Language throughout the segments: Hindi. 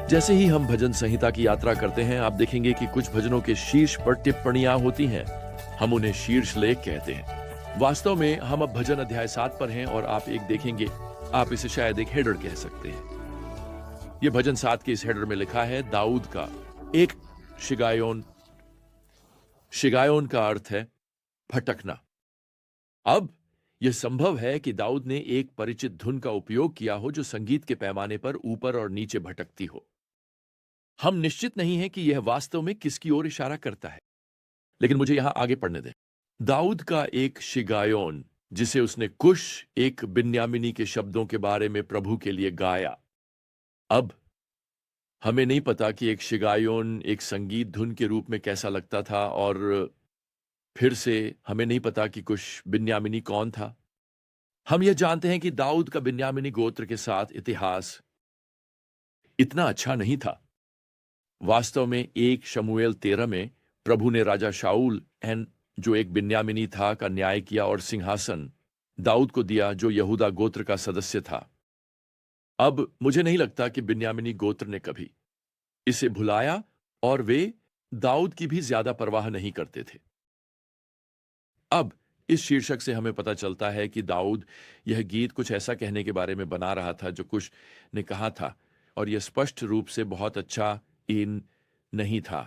जैसे ही हम भजन संहिता की यात्रा करते हैं, आप देखेंगे कि कुछ भजनों के शीर्ष पर टिप्पणियां होती हैं। हम उन्हें शीर्ष लेख कहते हैं। वास्तव में हम अब भजन अध्याय 7 पर हैं और आप एक देखेंगे, आप इसे शायद एक हेडर कह सकते हैं। यह भजन 7 के इस हेडर में लिखा है दाऊद का एक शिगायोन। शिगायोन का अर्थ है भटकना। अब यह संभव है कि दाऊद ने एक परिचित धुन का उपयोग किया हो जो संगीत के पैमाने पर ऊपर और नीचे भटकती हो। हम निश्चित नहीं हैं कि यह वास्तव में किसकी ओर इशारा करता है, लेकिन मुझे यहां आगे पढ़ने दें। दाऊद का एक शिगायोन जिसे उसने कुश एक बिन्यामिनी के शब्दों के बारे में प्रभु के लिए गाया। अब हमें नहीं पता कि एक शिगायोन एक संगीत धुन के रूप में कैसा लगता था, और फिर से हमें नहीं पता कि कुश बिन्यामिनी कौन था। हम यह जानते हैं कि दाऊद का बिन्यामिनी गोत्र के साथ इतिहास इतना अच्छा नहीं था। वास्तव में 1 शमूएल 13 में प्रभु ने राजा शाऊल जो एक बिन्यामिनी था का न्याय किया और सिंहासन दाऊद को दिया जो यहूदा गोत्र का सदस्य था। अब मुझे नहीं लगता कि बिन्यामिनी गोत्र ने कभी इसे भुलाया और वे दाऊद की भी ज्यादा परवाह नहीं करते थे। अब इस शीर्षक से हमें पता चलता है कि दाऊद यह गीत कुछ ऐसा कहने के बारे में बना रहा था जो कुश ने कहा था, और यह स्पष्ट रूप से बहुत अच्छा इन नहीं था।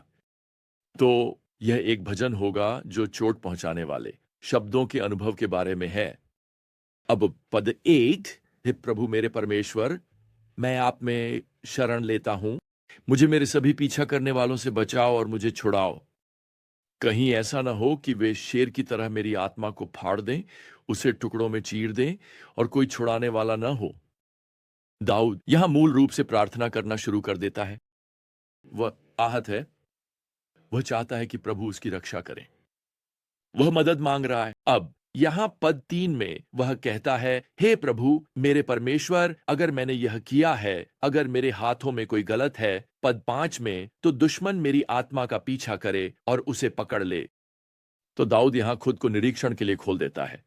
तो यह एक भजन होगा जो चोट पहुंचाने वाले शब्दों के अनुभव के बारे में है। अब पद 1, हे प्रभु मेरे परमेश्वर, मैं आप में शरण लेता हूं, मुझे मेरे सभी पीछा करने वालों से बचाओ और मुझे छुड़ाओ। कहीं ऐसा ना हो कि वे शेर की तरह मेरी आत्मा को फाड़ दें, उसे टुकड़ों में चीर दें और कोई छुड़ाने वाला ना हो। दाऊद यहां मूल रूप से प्रार्थना करना शुरू कर देता है। वह आहत है, वह चाहता है कि प्रभु उसकी रक्षा करें, वह मदद मांग रहा है। अब यहां पद 3 में वह कहता है, हे प्रभु मेरे परमेश्वर, अगर मैंने यह किया है, अगर मेरे हाथों में कोई गलत है। पद 5 में, तो दुश्मन मेरी आत्मा का पीछा करे और उसे पकड़ ले। तो दाऊद यहां खुद को निरीक्षण के लिए खोल देता है।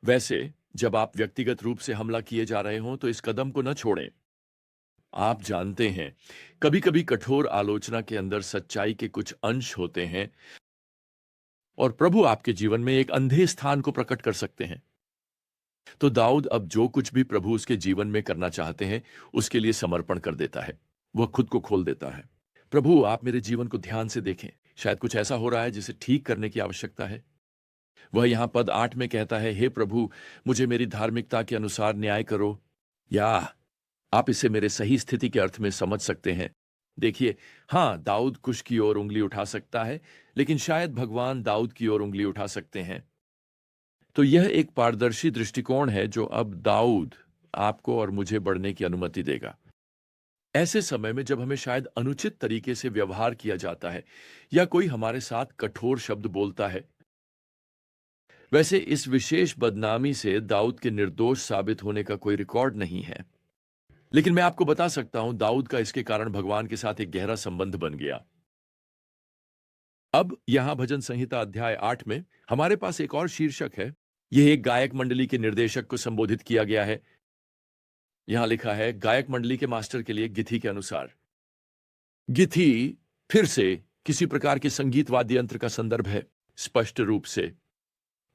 वैसे जब आप व्यक्तिगत रूप से हमला किए जा रहे हों तो इस कदम को न छोड़ें। आप जानते हैं, कभी कभी कठोर आलोचना के अंदर सच्चाई के कुछ अंश होते हैं और प्रभु आपके जीवन में एक अंधे स्थान को प्रकट कर सकते हैं। तो दाऊद अब जो कुछ भी प्रभु उसके जीवन में करना चाहते हैं उसके लिए समर्पण कर देता है। वह खुद को खोल देता है। प्रभु आप मेरे जीवन को ध्यान से देखें, शायद कुछ ऐसा हो रहा है जिसे ठीक करने की आवश्यकता है। वह यहां पद 8 में कहता है, हे प्रभु मुझे मेरी धार्मिकता के अनुसार न्याय करो, या आप इसे मेरे सही स्थिति के अर्थ में समझ सकते हैं। देखिए, हां, दाऊद कुश की ओर उंगली उठा सकता है, लेकिन शायद भगवान दाऊद की ओर उंगली उठा सकते हैं। तो यह एक पारदर्शी दृष्टिकोण है जो अब दाऊद आपको और मुझे बढ़ने की अनुमति देगा। ऐसे समय में जब हमें शायद अनुचित तरीके से व्यवहार किया जाता है या कोई हमारे साथ कठोर शब्द बोलता है। वैसे इस विशेष बदनामी से दाऊद के निर्दोष साबित होने का कोई रिकॉर्ड नहीं है, लेकिन मैं आपको बता सकता हूं दाऊद का इसके कारण भगवान के साथ एक गहरा संबंध बन गया। अब यहां भजन संहिता अध्याय 8 में हमारे पास एक और शीर्षक है। यह एक गायक मंडली के निर्देशक को संबोधित किया गया है। यहां लिखा है, गायक मंडली के मास्टर के लिए गिथी के अनुसार। गिथी फिर से किसी प्रकार के संगीत वाद्य यंत्र का संदर्भ है। स्पष्ट रूप से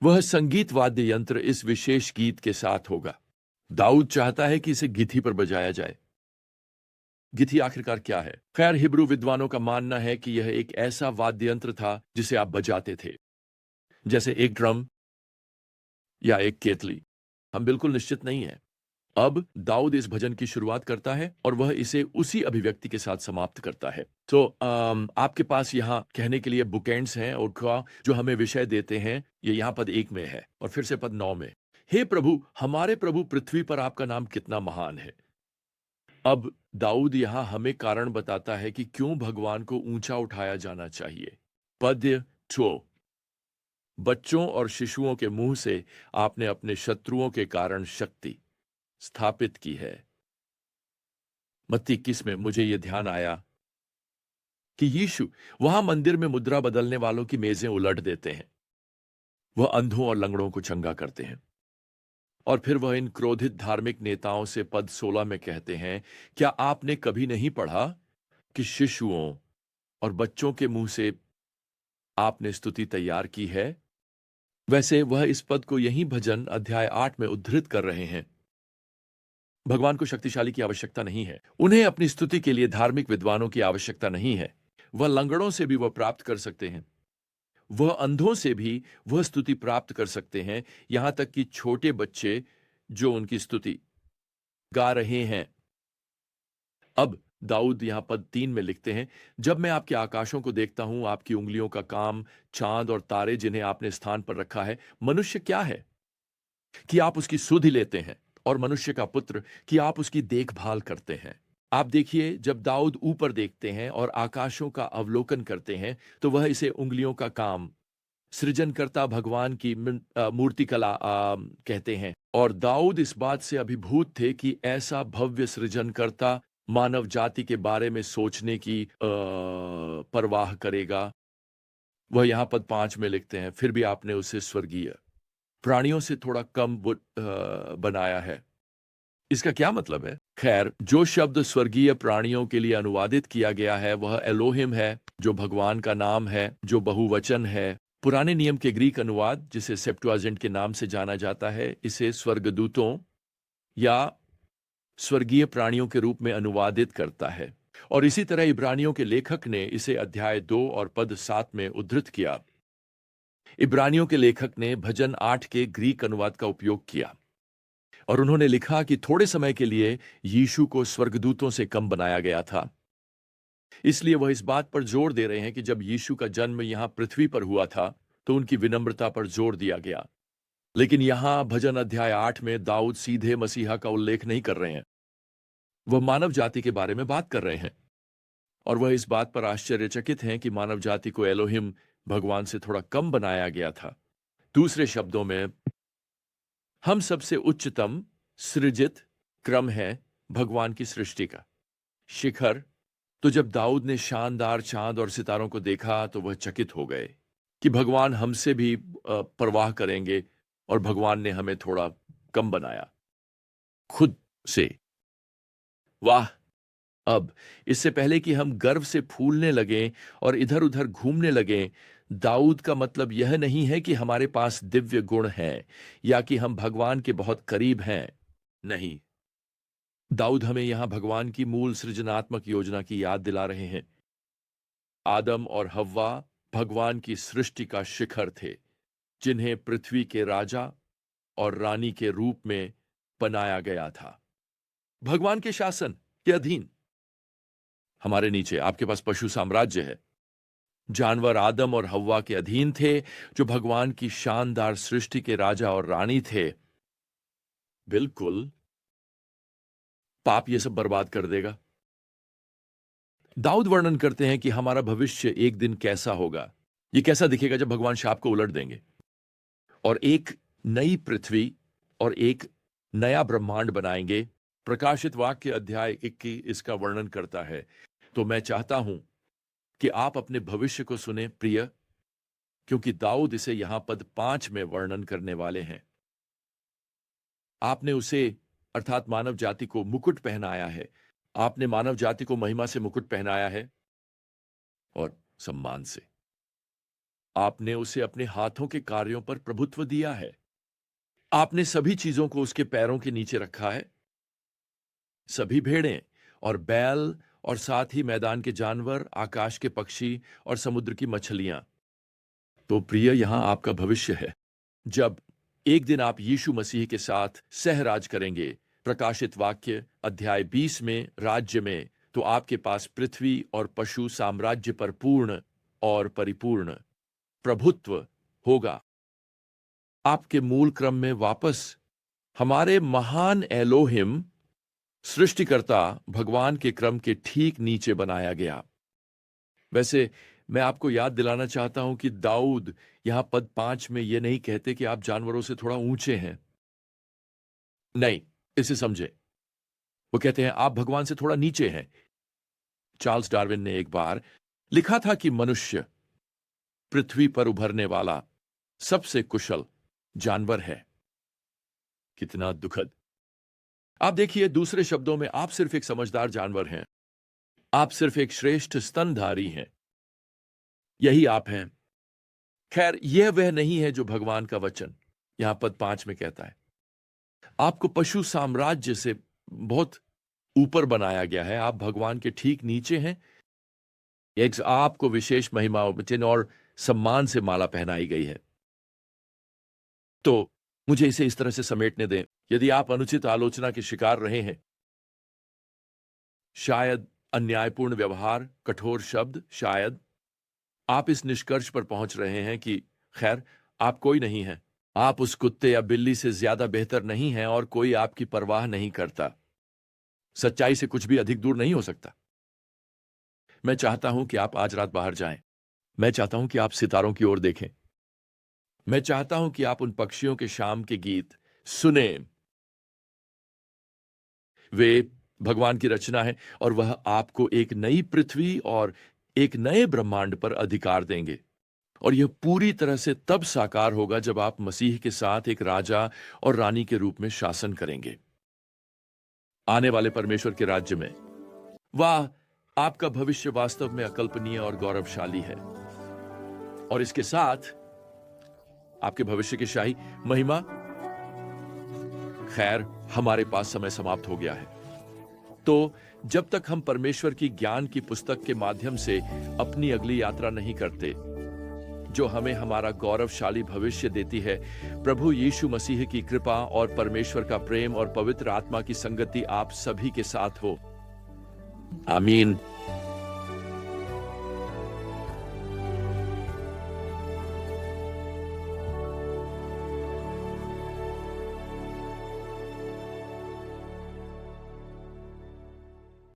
वह संगीत वाद्य यंत्र इस विशेष गीत के साथ होगा। दाऊद चाहता है कि इसे गिथी पर बजाया जाए। गिथी आखिरकार क्या है? खैर, हिब्रू विद्वानों का मानना है कि यह एक ऐसा वाद्य यंत्र था जिसे आप बजाते थे, जैसे एक ड्रम या एक केतली। हम बिल्कुल निश्चित नहीं है। अब दाऊद इस भजन की शुरुआत करता है और वह इसे उसी अभिव्यक्ति के साथ समाप्त करता है। तो आपके पास यहाँ कहने के लिए बुकएंड्स हैं और जो हमें विषय देते हैं, ये यहाँ पद 1 में है और फिर से पद 9 में। हे प्रभु, हमारे प्रभु, पृथ्वी पर आपका नाम कितना महान है। अब दाऊद यहां हमें कारण बताता है कि क्यों भगवान को ऊंचा उठाया जाना चाहिए। पद्य 2, बच्चों और शिशुओं के मुंह से आपने अपने शत्रुओं के कारण शक्ति स्थापित की है। मत्ती 21 में मुझे यह ध्यान आया कि यीशु वहां मंदिर में मुद्रा बदलने वालों की मेजें उलट देते हैं। वह अंधों और लंगड़ों को चंगा करते हैं। और फिर वह इन क्रोधित धार्मिक नेताओं से पद 16 में कहते हैं, क्या आपने कभी नहीं पढ़ा कि शिशुओं और बच्चों के मुंह से आपने स्तुति तैयार की है? वैसे वह इस पद को यही भजन अध्याय 8 में उद्धृत कर रहे हैं। भगवान को शक्तिशाली की आवश्यकता नहीं है। उन्हें अपनी स्तुति के लिए धार्मिक विद्वानों की आवश्यकता नहीं है। वह लंगड़ों से भी वह प्राप्त कर सकते हैं। वह अंधों से भी वह स्तुति प्राप्त कर सकते हैं, यहां तक कि छोटे बच्चे जो उनकी स्तुति गा रहे हैं। अब दाऊद यहां पद 3 में लिखते हैं, जब मैं आपके आकाशों को देखता हूं, आपकी उंगलियों का काम, चांद और तारे जिन्हें आपने स्थान पर रखा है, मनुष्य क्या है कि आप उसकी सुधि लेते हैं, और मनुष्य का पुत्र कि आप उसकी देखभाल करते हैं। आप देखिए, जब दाऊद ऊपर देखते हैं और आकाशों का अवलोकन करते हैं, तो वह इसे उंगलियों का काम, सृजनकर्ता भगवान की मूर्तिकला कहते हैं। और दाऊद इस बात से अभिभूत थे कि ऐसा भव्य सृजनकर्ता मानव जाति के बारे में सोचने की परवाह करेगा। वह यहां पद 5 में लिखते हैं, फिर भी आपने उसे स्वर्गीय प्राणियों से थोड़ा कम बनाया है। इसका क्या मतलब है? खैर, जो शब्द स्वर्गीय प्राणियों के लिए अनुवादित किया गया है वह एलोहिम है, जो भगवान का नाम है, जो बहुवचन है। पुराने नियम के ग्रीक अनुवाद, जिसे सेप्टुअजिंट के नाम से जाना जाता है, इसे स्वर्गदूतों या स्वर्गीय प्राणियों के रूप में अनुवादित करता है। और इसी तरह इब्रानियों के लेखक ने इसे अध्याय 2 और पद 7 में उद्धृत किया। इब्रानियों के लेखक ने भजन 8 के ग्रीक अनुवाद का उपयोग किया और उन्होंने लिखा कि थोड़े समय के लिए यीशु को स्वर्गदूतों से कम बनाया गया था। इसलिए वह इस बात पर जोर दे रहे हैं कि जब यीशु का जन्म यहां पृथ्वी पर हुआ था तो उनकी विनम्रता पर जोर दिया गया। लेकिन यहां भजन अध्याय 8 में दाऊद सीधे मसीहा का उल्लेख नहीं कर रहे हैं। वह मानव जाति के बारे में बात कर रहे हैं और वह इस बात पर आश्चर्यचकित हैं कि मानव जाति को एलोहिम भगवान से थोड़ा कम बनाया गया था। दूसरे शब्दों में, हम सबसे उच्चतम सृजित क्रम है भगवान की सृष्टि का शिखर। तो जब दाऊद ने शानदार चांद और सितारों को देखा तो वह चकित हो गए कि भगवान हमसे भी परवाह करेंगे और भगवान ने हमें थोड़ा कम बनाया खुद से। वाह! अब इससे पहले कि हम गर्व से फूलने लगें और इधर उधर घूमने लगें, दाऊद का मतलब यह नहीं है कि हमारे पास दिव्य गुण हैं या कि हम भगवान के बहुत करीब हैं। नहीं, दाऊद हमें यहां भगवान की मूल सृजनात्मक योजना की याद दिला रहे हैं। आदम और हव्वा भगवान की सृष्टि का शिखर थे, जिन्हें पृथ्वी के राजा और रानी के रूप में बनाया गया था, भगवान के शासन के अधीन। हमारे नीचे आपके पास पशु साम्राज्य है। जानवर आदम और हव्वा के अधीन थे, जो भगवान की शानदार सृष्टि के राजा और रानी थे। बिल्कुल, पाप ये सब बर्बाद कर देगा। दाऊद वर्णन करते हैं कि हमारा भविष्य एक दिन कैसा होगा। ये कैसा दिखेगा जब भगवान शाप को उलट देंगे और एक नई पृथ्वी और एक नया ब्रह्मांड बनाएंगे। प्रकाशित वाक्य अध्याय 21 इसका वर्णन करता है। तो मैं चाहता हूं कि आप अपने भविष्य को सुने प्रिय, क्योंकि दाऊद इसे यहां पद 5 में वर्णन करने वाले हैं। आपने उसे अर्थात मानव जाति को मुकुट पहनाया है। आपने मानव जाति को महिमा से मुकुट पहनाया है और सम्मान से। आपने उसे अपने हाथों के कार्यों पर प्रभुत्व दिया है। आपने सभी चीजों को उसके पैरों के नीचे रखा है। सभी भेड़ें और बैल और साथ ही मैदान के जानवर, आकाश के पक्षी और समुद्र की मछलियां। तो प्रिय, यहां आपका भविष्य है जब एक दिन आप यीशु मसीह के साथ सहराज करेंगे। प्रकाशित वाक्य अध्याय 20 में राज्य में, तो आपके पास पृथ्वी और पशु साम्राज्य पर पूर्ण और परिपूर्ण प्रभुत्व होगा। आपके मूल क्रम में वापस हमारे महान एलोहिम सृष्टिकर्ता भगवान के क्रम के ठीक नीचे बनाया गया। वैसे मैं आपको याद दिलाना चाहता हूं कि दाऊद यहां पद 5 में यह नहीं कहते कि आप जानवरों से थोड़ा ऊंचे हैं। नहीं, इसे समझे। वो कहते हैं आप भगवान से थोड़ा नीचे हैं। चार्ल्स डार्विन ने एक बार लिखा था कि मनुष्य पृथ्वी पर उभरने वाला सबसे कुशल जानवर है। कितना दुखद। आप देखिए, दूसरे शब्दों में आप सिर्फ एक समझदार जानवर हैं। आप सिर्फ एक श्रेष्ठ स्तनधारी हैं। यही आप हैं। खैर, यह वह नहीं है जो भगवान का वचन यहां पद 5 में कहता है। आपको पशु साम्राज्य से बहुत ऊपर बनाया गया है। आप भगवान के ठीक नीचे हैं। एक आपको विशेष महिमा वचन और सम्मान से माला पहनाई गई है। तो मुझे इसे इस तरह से समेटने दें। यदि आप अनुचित आलोचना के शिकार रहे हैं, शायद अन्यायपूर्ण व्यवहार, कठोर शब्द, शायद आप इस निष्कर्ष पर पहुंच रहे हैं कि खैर, आप कोई नहीं हैं। आप उस कुत्ते या बिल्ली से ज्यादा बेहतर नहीं हैं और कोई आपकी परवाह नहीं करता। सच्चाई से कुछ भी अधिक दूर नहीं हो सकता। मैं चाहता हूं कि आप आज रात बाहर जाएं। मैं चाहता हूं कि आप सितारों की ओर देखें। मैं चाहता हूं कि आप उन पक्षियों के शाम के गीत सुने। वे भगवान की रचना है और वह आपको एक नई पृथ्वी और एक नए ब्रह्मांड पर अधिकार देंगे। और यह पूरी तरह से तब साकार होगा जब आप मसीह के साथ एक राजा और रानी के रूप में शासन करेंगे आने वाले परमेश्वर के राज्य में। वाह, आपका भविष्य वास्तव में अकल्पनीय और गौरवशाली है। और इसके साथ आपके भविष्य की शाही महिमा। खैर, हमारे पास समय समाप्त हो गया है। तो जब तक हम परमेश्वर की ज्ञान की पुस्तक के माध्यम से अपनी अगली यात्रा नहीं करते, जो हमें हमारा गौरवशाली भविष्य देती है, प्रभु यीशु मसीह की कृपा और परमेश्वर का प्रेम और पवित्र आत्मा की संगति आप सभी के साथ हो। आमीन।